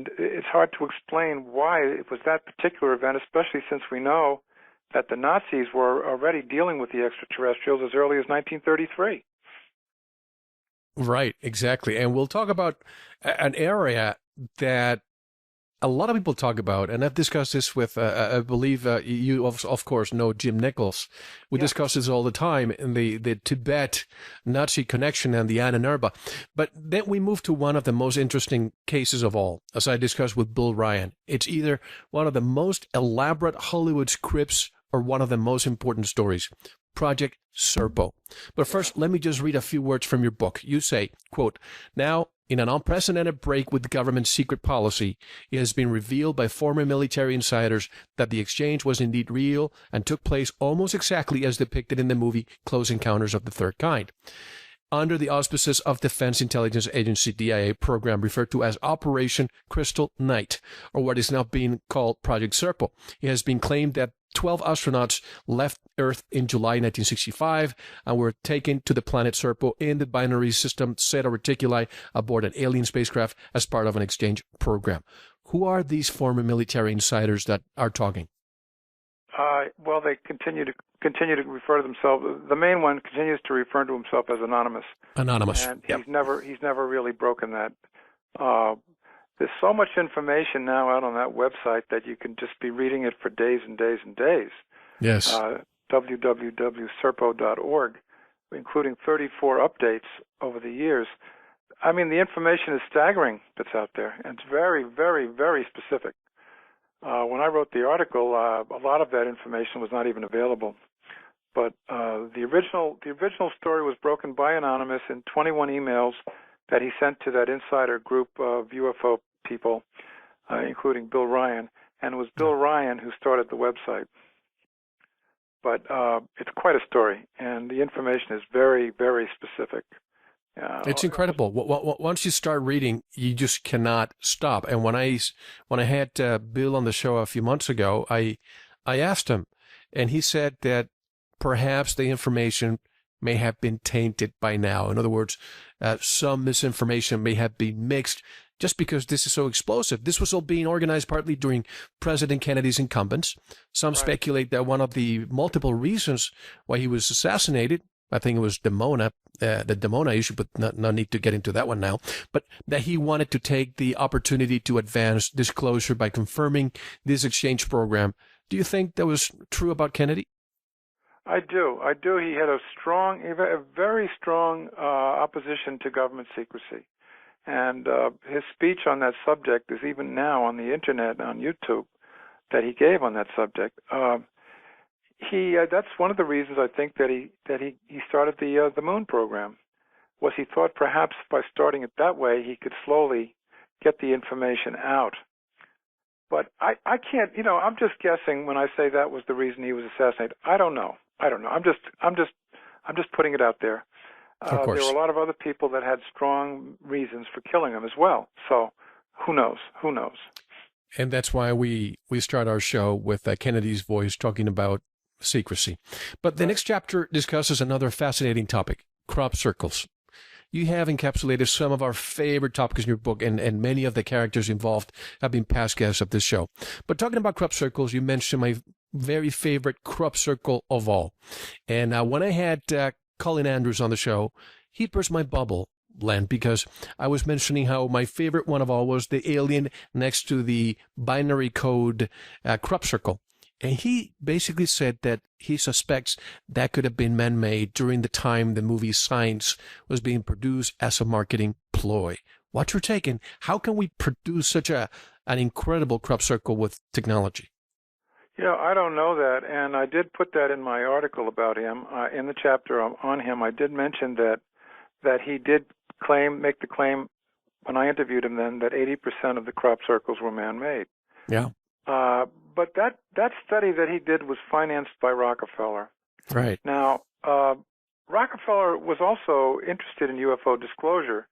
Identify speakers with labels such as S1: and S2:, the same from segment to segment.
S1: and it's hard to explain why it was that particular event, especially since we know that the Nazis were already dealing with the extraterrestrials as early as 1933.
S2: Right, exactly. And we'll talk about an area that a lot of people talk about, and I've discussed this with, I believe you, of course, know Jim Nichols. We discuss this all the time in the Tibet Nazi connection and the Anna-Nerba. But then we move to one of the most interesting cases of all, as I discussed with Bill Ryan. It's either one of the most elaborate Hollywood scripts or one of the most important stories. Project Serpo. But first, let me just read a few words from your book. You say, quote, "Now, in an unprecedented break with the government's secret policy, it has been revealed by former military insiders that the exchange was indeed real and took place almost exactly as depicted in the movie Close Encounters of the Third Kind. Under the auspices of Defense Intelligence Agency DIA program referred to as Operation Crystal Night, or what is now being called Project Serpo. It has been claimed that 12 astronauts left Earth in July 1965 and were taken to the planet Serpo in the binary system Zeta Reticuli aboard an alien spacecraft as part of an exchange program." Who are these former military insiders that are talking?
S1: Well, they continue to refer to themselves. The main one continues to refer to himself as anonymous.
S2: Anonymous.
S1: And
S2: yep.
S1: he's never really broken that. There's so much information now out on that website that you can just be reading it for days and days and days.
S2: Yes.
S1: www.serpo.org, including 34 updates over the years. I mean, the information is staggering that's out there, and it's very, very, very specific. When I wrote the article, a lot of that information was not even available. But the original story was broken by Anonymous in 21 emails that he sent to that insider group of UFO people, including Bill Ryan. And it was Bill Ryan who started the website. But it's quite a story, and the information is very, very specific.
S2: It's incredible. Once you start reading, you just cannot stop. And when I had Bill on the show a few months ago, I asked him, and he said that perhaps the information may have been tainted by now. In other words, some misinformation may have been mixed just because this is so explosive. This was all being organized partly during President Kennedy's incumbents. Some speculate that one of the multiple reasons why he was assassinated, I think it was the Demona issue, but no need to get into that one now, but that he wanted to take the opportunity to advance disclosure by confirming this exchange program. Do you think that was true about Kennedy?
S1: I do. He had a very strong opposition to government secrecy. And his speech on that subject is even now on the internet, on YouTube, that he gave on that subject. That's one of the reasons I think that he started the moon program. Was he thought perhaps by starting it that way he could slowly get the information out. But I can't, I'm just guessing when I say that was the reason he was assassinated. I don't know. I'm just putting it out there.
S2: Of course.
S1: There were a lot of other people that had strong reasons for killing him as well. So who knows?
S2: And that's why we start our show with Kennedy's voice talking about secrecy. But the next chapter discusses another fascinating topic, crop circles. You have encapsulated some of our favorite topics in your book, and many of the characters involved have been past guests of this show. But talking about crop circles, you mentioned my very favorite crop circle of all. And when I had Colin Andrews on the show, he burst my bubble, Len, because I was mentioning how my favorite one of all was the alien next to the binary code crop circle. And he basically said that he suspects that could have been man-made during the time the movie Science was being produced as a marketing ploy. What's your take? And how can we produce such an incredible crop circle with technology?
S1: I don't know that, and I did put that in my article about him. In the chapter on him, I did mention that he did make the claim when I interviewed him then that 80% of the crop circles were man-made.
S2: Yeah.
S1: But that study that he did was financed by Rockefeller.
S2: Right.
S1: Now, Rockefeller was also interested in UFO disclosure,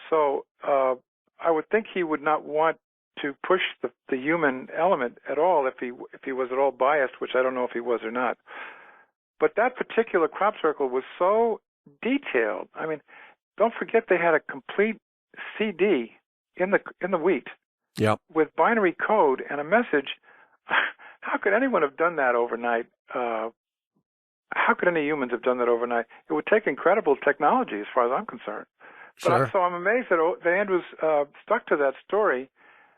S1: so I would think he would not want to push the human element at all if he was at all biased, which I don't know if he was or not. But that particular crop circle was so detailed. I mean, don't forget they had a complete CD in the wheat
S2: Yeah.
S1: with binary code and a message. How could anyone have done that overnight? How could any humans have done that overnight? It would take incredible technology, as far as I'm concerned.
S2: Sure.
S1: So I'm amazed that Andrews stuck to that story.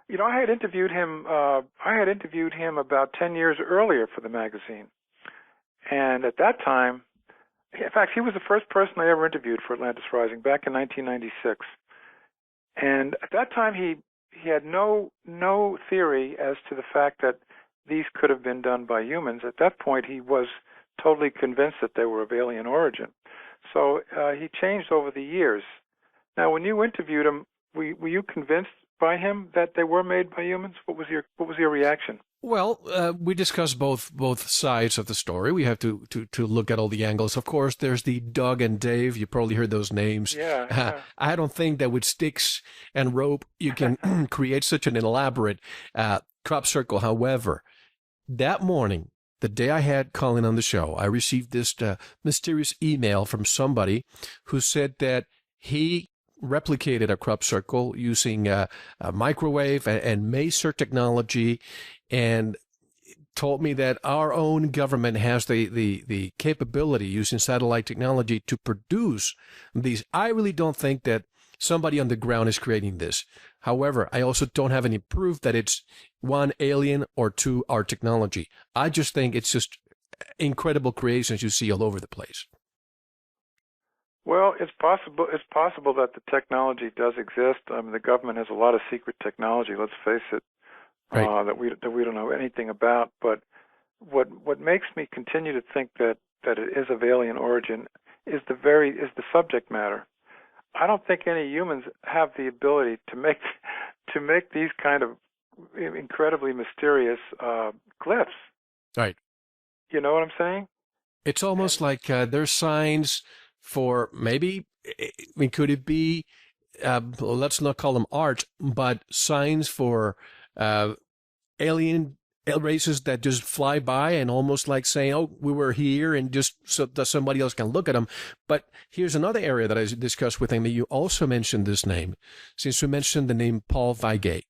S1: You know, I had interviewed him about 10 years earlier for the magazine, and at that time, in fact, he was the first person I ever interviewed for Atlantis Rising back in 1996. And at that time, he had no theory as to the fact that these could have been done by humans. At that point, he was totally convinced that they were of alien origin. So he changed over the years. Now, when you interviewed him, were you convinced by him that they were made by humans? What was your reaction?
S2: Well, we discussed both sides of the story. We have to look at all the angles. Of course, there's the Doug and Dave. You probably heard those names.
S1: Yeah.
S2: I don't think that with sticks and rope you can create such an elaborate crop circle. However, that morning, the day I had Colin on the show, I received this mysterious email from somebody who said that he replicated a crop circle using a microwave and maser technology, and told me that our own government has the capability using satellite technology to produce these. I really don't think that somebody on the ground is creating this. However, I also don't have any proof that it's one, alien, or two, our technology. I just think it's just incredible creations you see all over the place.
S1: Well, it's possible. It's possible that the technology does exist. I mean, the government has a lot of secret technology. Let's face it,
S2: right.
S1: that we don't know anything about. But what makes me continue to think that it is of alien origin is the subject matter. I don't think any humans have the ability to make these kind of incredibly mysterious glyphs.
S2: Right.
S1: You know what I'm saying?
S2: It's almost like there's signs for maybe, I mean, could it be, let's not call them art, but signs for alien races that just fly by and almost like saying, oh, we were here, and just so that somebody else can look at them. But here's another area that I discussed with him. You also mentioned this name, since you mentioned the name Paul Weigel,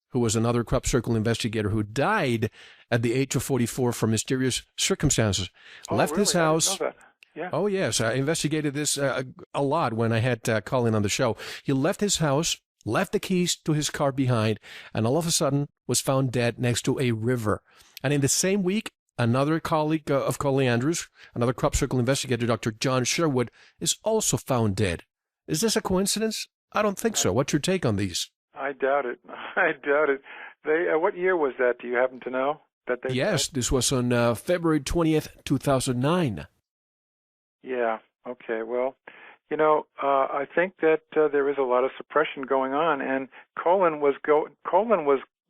S2: who was another crop circle investigator who died at the age of 44 from mysterious circumstances. Left
S1: really?
S2: his house.
S1: I didn't know that. Yeah.
S2: Oh, yes. I investigated this a lot when I had Colin on the show. He left his house, left the keys to his car behind, and all of a sudden was found dead next to a river. And in the same week, another colleague of Colin Andrews, another crop circle investigator, Dr. John Sherwood, is also found dead. Is this a coincidence? I don't think so. What's your take on these?
S1: I doubt it. I doubt it. What year was that? Do you happen to know?
S2: Yes, this was on February 20th, 2009.
S1: Yeah. Okay. Well, you know, I think that there is a lot of suppression going on, and Colin was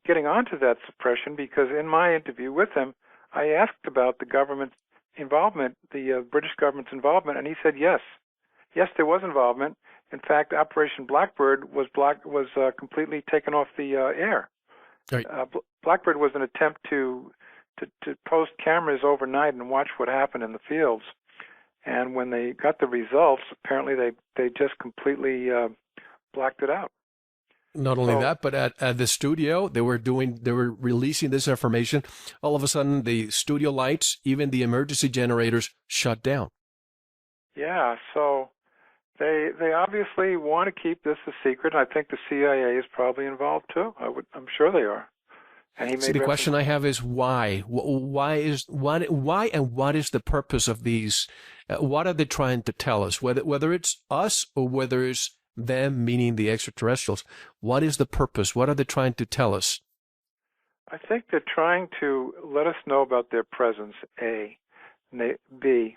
S1: getting onto that suppression because in my interview with him, I asked about the government's involvement, the British government's involvement, and he said yes, there was involvement. In fact, Operation Blackbird was completely taken off the air.
S2: Right.
S1: Blackbird was an attempt to post cameras overnight and watch what happened in the fields. And when they got the results, apparently they just completely blacked it out.
S2: Not only that, but at the studio, they were releasing this information. All of a sudden, the studio lights, even the emergency generators, shut down.
S1: Yeah, so they obviously want to keep this a secret. I think the CIA is probably involved too. I'm sure they are. And
S2: See, the question I have is why? Why and what is the purpose of these? What are they trying to tell us? Whether it's us or whether it's them, meaning the extraterrestrials, what is the purpose? What are they trying to tell us?
S1: I think they're trying to let us know about their presence, A. B,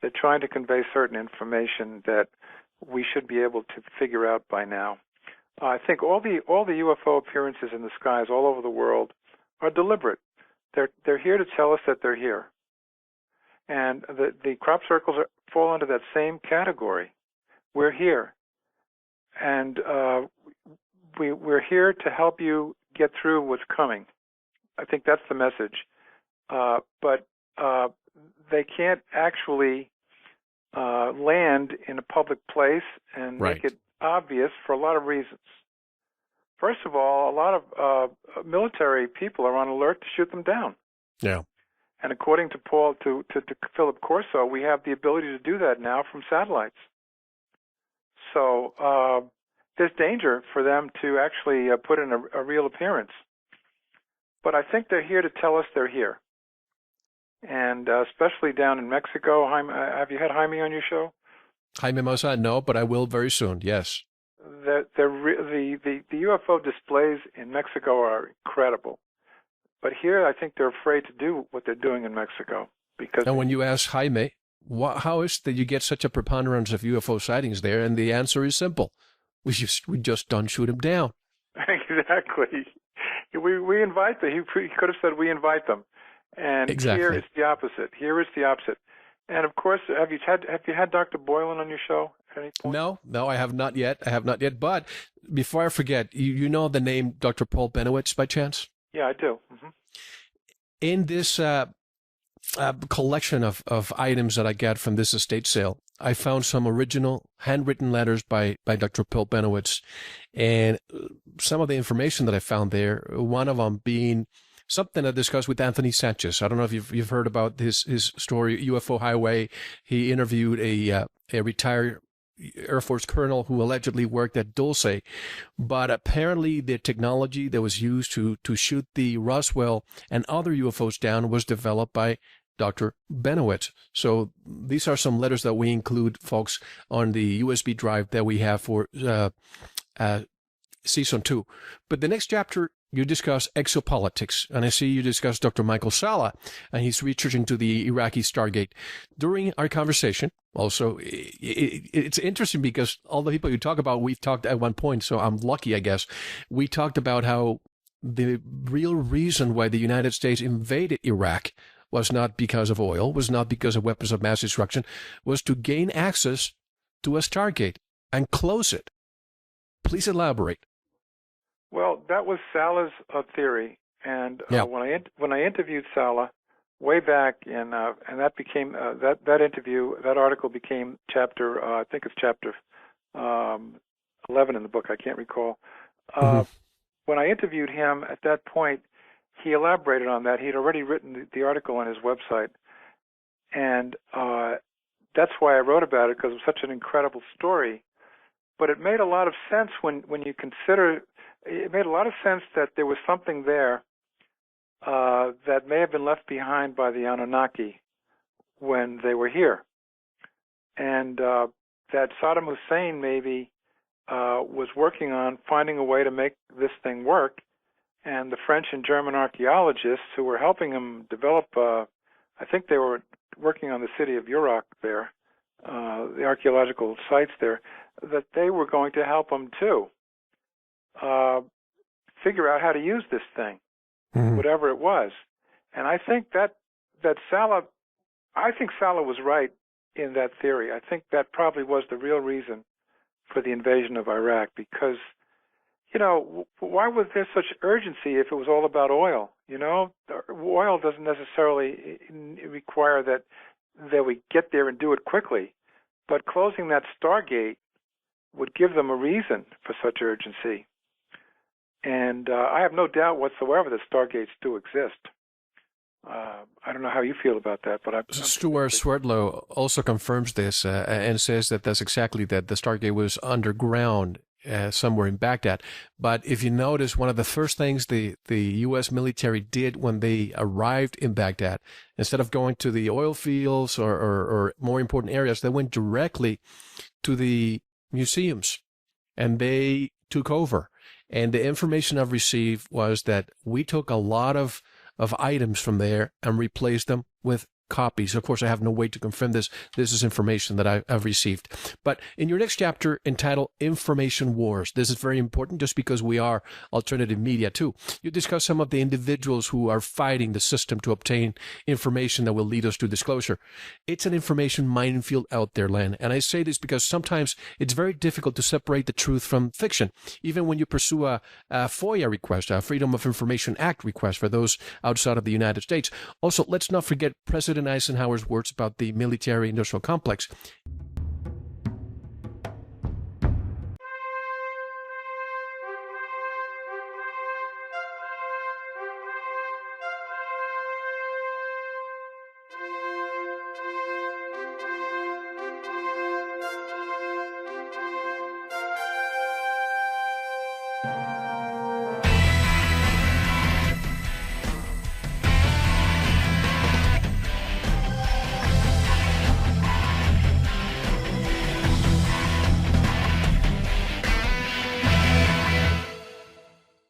S1: they're trying to convey certain information that we should be able to figure out by now. I think all the UFO appearances in the skies all over the world are deliberate. They're here to tell us that they're here. And the crop circles fall under that same category. We're here. And we're here to help you get through what's coming. I think that's the message. But they can't actually land in a public place and make it obvious for a lot of reasons. First of all, a lot of military people are on alert to shoot them down.
S2: Yeah.
S1: And according to Philip Corso, we have the ability to do that now from satellites. So there's danger for them to actually put in a real appearance. But I think they're here to tell us they're here. And especially down in Mexico. Jaime, have you had Jaime on your show?
S2: Jaime Mosa, no, but I will very soon, yes.
S1: The UFO displays in Mexico are incredible. But here I think they're afraid to do what they're doing in Mexico.
S2: And when you ask Jaime, how is it that you get such a preponderance of UFO sightings there? And the answer is simple. We just don't shoot them down.
S1: Exactly. We invite them. He could have said we invite them. And
S2: exactly.
S1: Here is the opposite. Here is the opposite. And of course, have you had Dr. Boylan on your show at any point?
S2: No, I have not yet. But before I forget, you know the name Dr. Paul Benowitz by chance?
S1: Yeah, I do. Mm-hmm.
S2: In this collection of items that I got from this estate sale, I found some original handwritten letters by Dr. Paul Benowitz, and some of the information that I found there, one of them being something I discussed with Anthony Sanchez. I don't know if you've heard about his story, UFO Highway. He interviewed a retired Air Force colonel who allegedly worked at Dulce, but apparently the technology that was used to shoot the Roswell and other UFOs down was developed by Dr. Benowitz. So these are some letters that we include, folks, on the USB drive that we have for season 2. But the next chapter, you discuss exopolitics, and I see you discuss Dr. Michael Salla and his research into the Iraqi Stargate. During our conversation, also, it's interesting because all the people you talk about, we've talked at one point, so I'm lucky, I guess. We talked about how the real reason why the United States invaded Iraq was not because of oil, was not because of weapons of mass destruction, was to gain access to a Stargate and close it. Please elaborate.
S1: Well, that was Sala's theory, and
S2: yeah.
S1: when I interviewed Sala way back in, and that became that article became chapter I think it's chapter 11 in the book. I can't recall. When I interviewed him at that point, he elaborated on that. He had already written the article on his website, and that's why I wrote about it, because it was such an incredible story. But it made a lot of sense when you consider. It made a lot of sense that there was something there that may have been left behind by the Anunnaki when they were here, and that Saddam Hussein maybe was working on finding a way to make this thing work, and the French and German archaeologists who were helping him develop, I think they were working on the city of Uruk there, the archaeological sites there, that they were going to help him too. Figure out how to use this thing, whatever it was. And I think that Sala was right in that theory. I think that probably was the real reason for the invasion of Iraq, because, why was there such urgency if it was all about oil? Oil doesn't necessarily require that we get there and do it quickly, but closing that Stargate would give them a reason for such urgency. And I have no doubt whatsoever that Stargates do exist. I don't know how you feel about that, but
S2: Stuart Swerdlow also confirms this and says that that's exactly that. The Stargate was underground somewhere in Baghdad. But if you notice, one of the first things the U.S. military did when they arrived in Baghdad, instead of going to the oil fields or more important areas, they went directly to the museums, and they took over. And the information I've received was that we took a lot of items from there and replaced them with copies. Of course, I have no way to confirm this. This is information that I've received. But in your next chapter entitled Information Wars, this is very important just because we are alternative media too. You discuss some of the individuals who are fighting the system to obtain information that will lead us to disclosure. It's an information minefield out there, Len. And I say this because sometimes it's very difficult to separate the truth from fiction. Even when you pursue a FOIA request, a Freedom of Information Act request for those outside of the United States. Also, let's not forget President Eisenhower's words about the military-industrial complex.